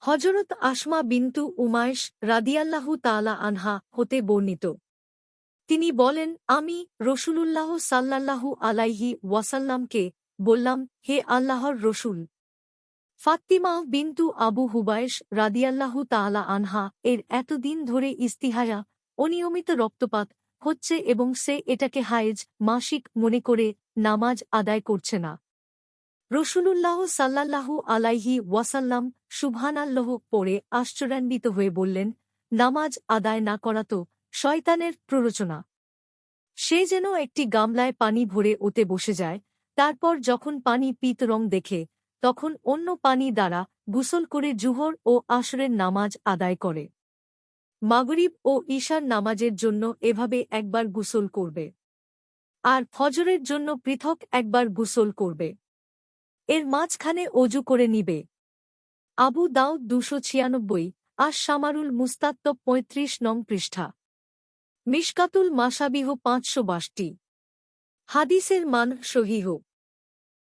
হযরত আসমা বিনতু উমাইশ রাদিয়াল্লাহু তাআলা আনহা হতে বর্ণিত। তিনি বলেন, আমি রসূলুল্লাহ সাল্লাল্লাহু আলাইহি ওয়াসাল্লামকে বললাম, হে আল্লাহর রসূল, ফাত্তিমা বিনতু আবু হুবায়শ রাদিয়াল্লাহু তাআলা আনহা এর এতদিন ধরে ইস্তিহায়া অনিয়মিত রক্তপাত হচ্ছে এবং সে এটাকে হায়েজ মাসিক মনে করে নামাজ আদায় করছে না। রসূলুল্লাহ সাল্লাল্লাহু আলাইহি ওয়াসাল্লাম সুবহানাল্লাহ পড়ে আশ্চর্যান্বিত হয়ে বললেন, নামাজ আদায় না করা তো শয়তানের প্ররোচনা। সে যেন একটি গামলায় পানি ভরে ওতে বসে যায়, তারপর যখন পানি পীত রং দেখে তখন অন্য পানি দ্বারা গুসল করে জুহর ও আসরের নামাজ আদায় করে। মাগরিব ও ঈশার নামাজের জন্য এভাবে একবার গুসল করবে, আর ফজরের জন্য পৃথক একবার গুসল করবে। এর মাঝখানে অজু করে নিবে। আবু দাউদ ২৯৬, আশ-শামারুল মুস্তাত্তব ৩৫ নং পৃষ্ঠা। মিশকাতুল মাসাবিহ ৫৬২। হাদিসের মান সহিহ।